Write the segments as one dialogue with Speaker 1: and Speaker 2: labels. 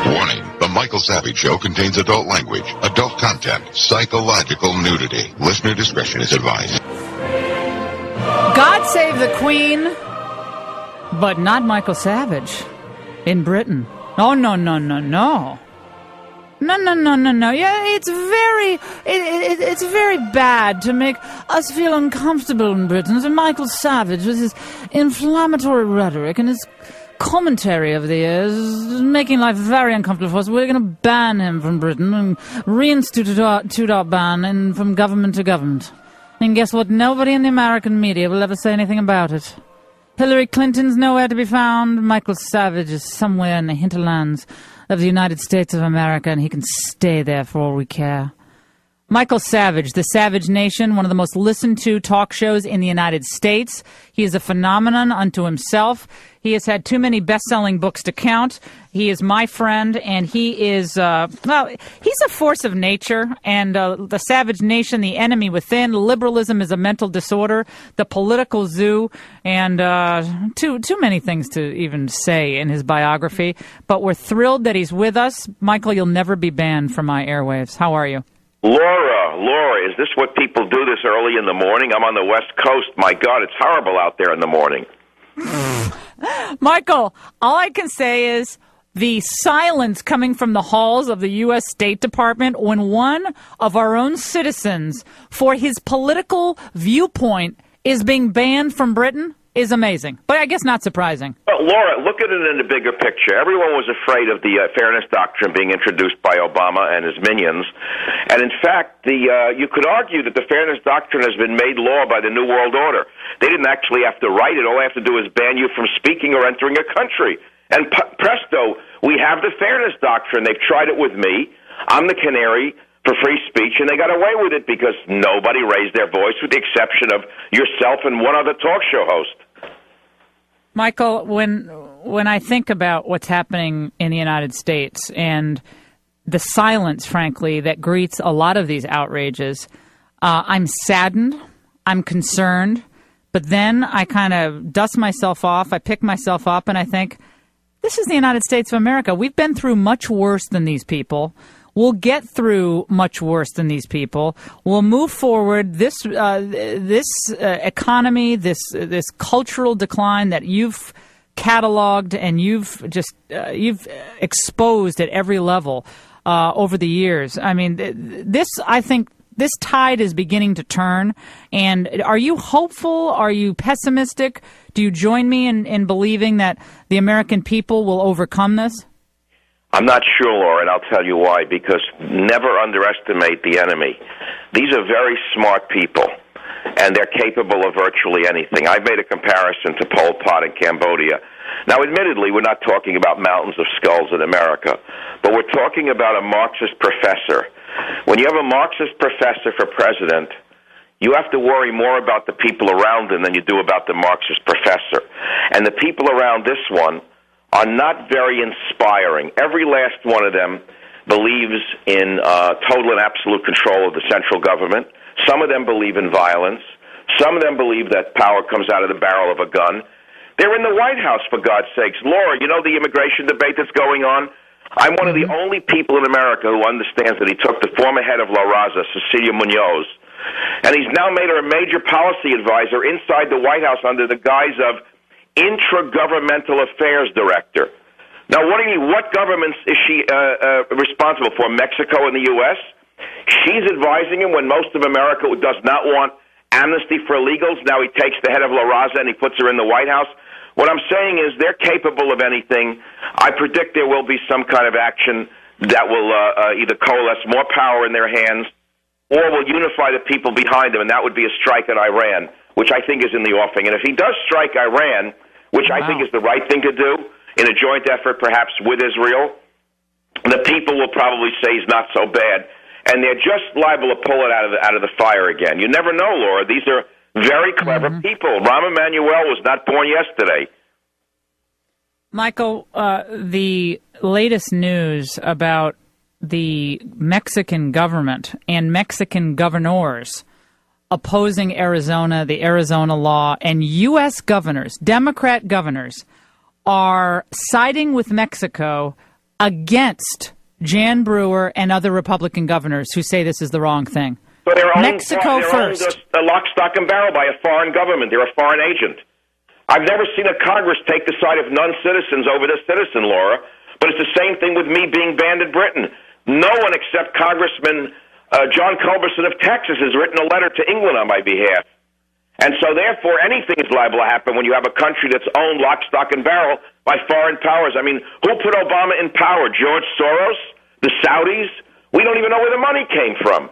Speaker 1: Warning, the Michael Savage Show contains adult language, adult content, psychological nudity. Listener discretion is advised.
Speaker 2: God save the Queen, but not Michael Savage in Britain. Oh, no. No. Yeah, it's very bad to make us feel uncomfortable in Britain. So Michael Savage, with his inflammatory rhetoric and his commentary over the years, is making life very uncomfortable for us. We're going to ban him from Britain and reinstitute our ban from government to government. And guess what? Nobody in the American media will ever say anything about it. Hillary Clinton's nowhere to be found. Michael Savage is somewhere in the hinterlands of the United States of America, and he can stay there for all we care. Michael Savage, The Savage Nation, one of the most listened to talk shows in the United States. He is a phenomenon unto himself. He has had too many best-selling books to count. He is my friend, and he is, he's a force of nature. And The Savage Nation, The Enemy Within, Liberalism is a Mental Disorder, The Political Zoo, and too many things to even say in his biography. But we're thrilled that he's with us. Michael, you'll never be banned from my airwaves. How are you?
Speaker 3: Laura, is this what people do this early in the morning? I'm on the West Coast. My God, it's horrible out there in the morning.
Speaker 2: Michael, all I can say is the silence coming from the halls of the U.S. State Department when one of our own citizens, for his political viewpoint, is being banned from Britain is amazing, but I guess not surprising.
Speaker 3: Well, Laura, look at it in the bigger picture. Everyone was afraid of the fairness doctrine being introduced by Obama and his minions. And in fact, you could argue that the fairness doctrine has been made law by the New World Order. They didn't actually have to write it. All they have to do is ban you from speaking or entering a country. And presto, we have the fairness doctrine. They've tried it with me. I'm the canary for free speech, and they got away with it because nobody raised their voice with the exception of yourself and one other talk show host.
Speaker 2: Michael, when I think about what's happening in the United States and the silence, frankly, that greets a lot of these outrages, I'm saddened, I'm concerned, but then I kind of dust myself off, I pick myself up, and I think, this is the United States of America. We've been through much worse than these people. We'll get through much worse than these people. We'll move forward. This economy, this cultural decline that you've cataloged and you've exposed at every level over the years. I mean, I think this tide is beginning to turn. And are you hopeful? Are you pessimistic? Do you join me in believing that the American people will overcome this?
Speaker 3: I'm not sure, Laura, and I'll tell you why, because never underestimate the enemy. These are very smart people, and they're capable of virtually anything. I've made a comparison to Pol Pot in Cambodia. Now, admittedly, we're not talking about mountains of skulls in America, but we're talking about a Marxist professor. When you have a Marxist professor for president, you have to worry more about the people around him than you do about the Marxist professor. And the people around this one are not very inspiring. Every last one of them believes in total and absolute control of the central government. Some of them believe in violence. Some of them believe that power comes out of the barrel of a gun. They're in the White House, for God's sakes. Laura, you know the immigration debate that's going on? I'm one of the only people in America who understands that he took the former head of La Raza, Cecilia Munoz, and he's now made her a major policy advisor inside the White House under the guise of Intragovernmental Affairs Director. Now, what governments is she responsible for? Mexico and the U.S.? She's advising him when most of America does not want amnesty for illegals. Now he takes the head of La Raza and he puts her in the White House. What I'm saying is they're capable of anything. I predict there will be some kind of action that will either coalesce more power in their hands or will unify the people behind them, and that would be a strike at Iran, which I think is in the offing. And if he does strike Iran, which I think is the right thing to do, in a joint effort perhaps with Israel, the people will probably say he's not so bad. And they're just liable to pull it out of the fire again. You never know, Laura. These are very clever people. Rahm Emanuel was not born yesterday.
Speaker 2: Michael, the latest news about the Mexican government and Mexican governors opposing Arizona, the Arizona law, and U.S. governors, Democrat governors, are siding with Mexico against Jan Brewer and other Republican governors who say this is the wrong thing.
Speaker 3: So they're
Speaker 2: Mexico first.
Speaker 3: They're lock, stock, and barrel by a foreign government. They're a foreign agent. I've never seen a Congress take the side of non-citizens over the citizen, Laura, but it's the same thing with me being banned in Britain. No one except Congressman John Culberson of Texas has written a letter to England on my behalf. And so, therefore, anything is liable to happen when you have a country that's owned lock, stock, and barrel by foreign powers. I mean, who put Obama in power? George Soros? The Saudis? We don't even know where the money came from.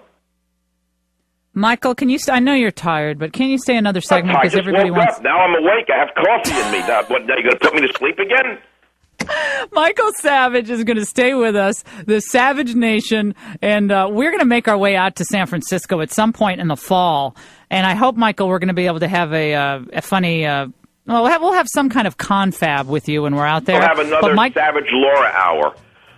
Speaker 2: Michael, can you? I know you're tired, but can you stay another segment because everybody wants?
Speaker 3: Up. Now I'm awake. I have coffee in me. Now, what? Now you're going to put me to sleep again?
Speaker 2: Michael Savage is going to stay with us, the Savage Nation, and we're going to make our way out to San Francisco at some point in the fall. And I hope, Michael, we're going to be able to have a funny. We'll have some kind of confab with you when we're out there.
Speaker 3: We'll have another Savage Laura hour.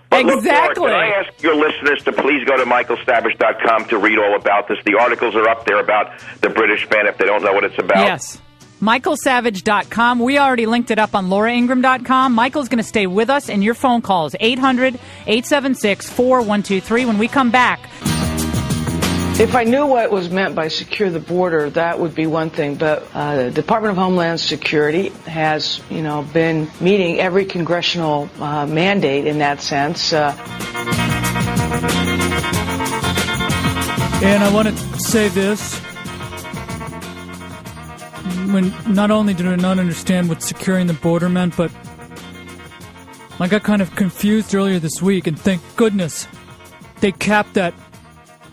Speaker 3: But
Speaker 2: exactly.
Speaker 3: Look, Laura, can I ask your listeners to please go to michaelsavage.com to read all about this? The articles are up there about the British ban if they don't know what it's about.
Speaker 2: Yes. michaelsavage.com. We already linked it up on lauraingraham.com. Michael's going to stay with us, and your phone calls 800-876-4123 when we come back.
Speaker 4: If I knew what was meant by secure the border, that would be one thing. But the Department of Homeland Security has, been meeting every congressional mandate in that sense.
Speaker 5: And I want to say this. When not only did I not understand what securing the border meant, but I got kind of confused earlier this week, and thank goodness they capped that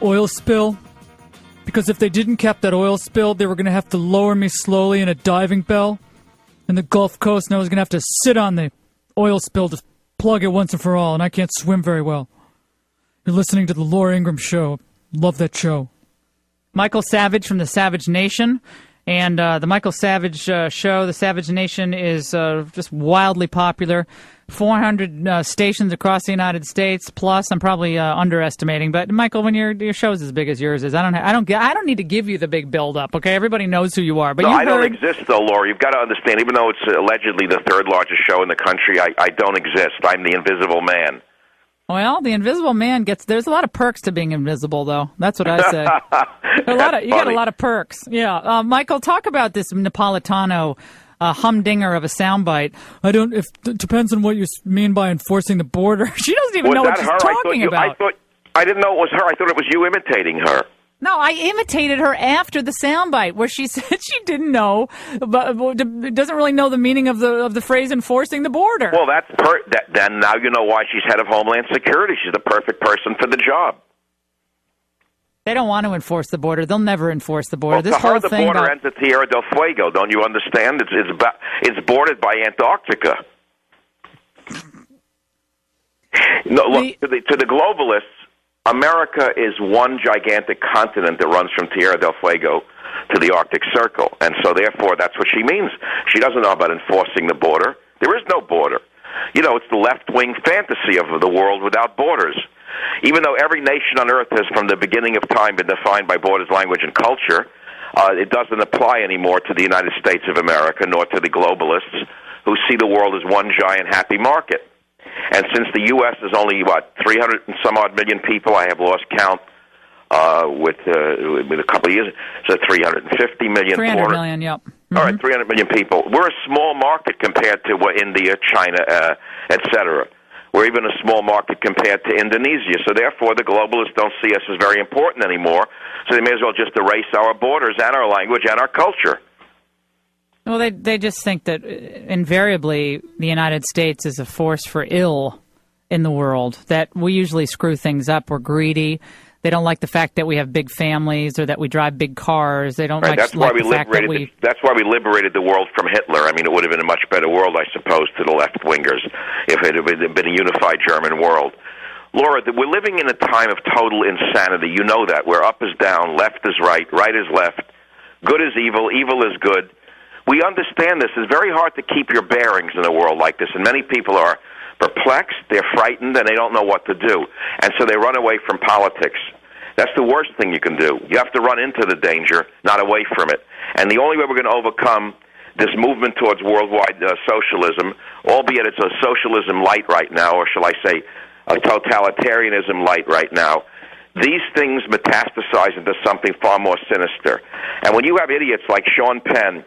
Speaker 5: oil spill, because if they didn't cap that oil spill, they were going to have to lower me slowly in a diving bell in the Gulf Coast, and I was going to have to sit on the oil spill to plug it once and for all, and I can't swim very well. You're listening to the Laura Ingraham Show. Love that show.
Speaker 2: Michael Savage from the Savage Nation. And the Michael Savage show, the Savage Nation, is just wildly popular. 400 stations across the United States. Plus, I'm probably underestimating. But Michael, when your show's as big as yours is, I don't need to give you the big build-up. Okay, everybody knows who you are. But
Speaker 3: I don't exist, though, Laura. You've got to understand. Even though it's allegedly the third largest show in the country, I don't exist. I'm the Invisible Man.
Speaker 2: Well, the Invisible Man there's a lot of perks to being invisible, though. That's what I say. You got a lot of perks. Yeah. Michael, talk about this Napolitano humdinger of a soundbite.
Speaker 5: It depends on what you mean by enforcing the border. She doesn't even know what she's talking about.
Speaker 3: I didn't know it was her. I thought it was you imitating her.
Speaker 2: No, I imitated her after the soundbite where she said she didn't know, but doesn't really know the meaning of the phrase enforcing the border.
Speaker 3: Well, then now you know why she's head of Homeland Security. She's the perfect person for the job.
Speaker 2: They don't want to enforce the border. They'll never enforce the border.
Speaker 3: Well,
Speaker 2: this
Speaker 3: to
Speaker 2: whole
Speaker 3: her, the
Speaker 2: thing
Speaker 3: border ends at Tierra del Fuego. Don't you understand? It's bordered by Antarctica. No, look, to the globalists, America is one gigantic continent that runs from Tierra del Fuego to the Arctic Circle. And so, therefore, that's what she means. She doesn't know about enforcing the border. There is no border. It's the left-wing fantasy of the world without borders. Even though every nation on earth has, from the beginning of time, been defined by borders, language, and culture, it doesn't apply anymore to the United States of America, nor to the globalists who see the world as one giant happy market. And since the U.S. is only, 300 and some odd million people, I have lost count with a couple of years, so 350 million.
Speaker 2: 300 million, yep. Mm-hmm.
Speaker 3: All right, 300 million people. We're a small market compared to India, China, et cetera. We're even a small market compared to Indonesia. So therefore, the globalists don't see us as very important anymore. So they may as well just erase our borders and our language and our culture.
Speaker 2: Well, they just think that invariably the United States is a force for ill in the world, that we usually screw things up. We're greedy. They don't like the fact that we have big families or that we drive big cars. They don't like the fact that we...
Speaker 3: That's why we liberated the world from Hitler. I mean, it would have been a much better world, I suppose, to the left-wingers if it had been a unified German world. Laura, we're living in a time of total insanity. You know that. Where up is down, left is right, right is left, good is evil, evil is good. We understand this. It's very hard to keep your bearings in a world like this, and many people are perplexed, they're frightened, and they don't know what to do. And so they run away from politics. That's the worst thing you can do. You have to run into the danger, not away from it. And the only way we're going to overcome this movement towards worldwide socialism, albeit it's a socialism light right now, or shall I say a totalitarianism light right now. These things metastasize into something far more sinister. And when you have idiots like Sean Penn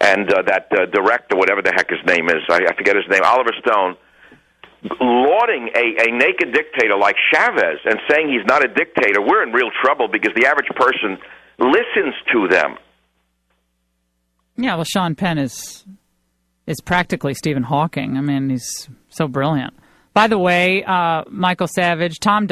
Speaker 3: and that director, whatever the heck his name is, I forget his name, Oliver Stone, lauding a naked dictator like Chavez and saying he's not a dictator, we're in real trouble because the average person listens to them.
Speaker 2: Yeah, well, Sean Penn is practically Stephen Hawking. I mean, he's so brilliant. By the way, Michael Savage, Tom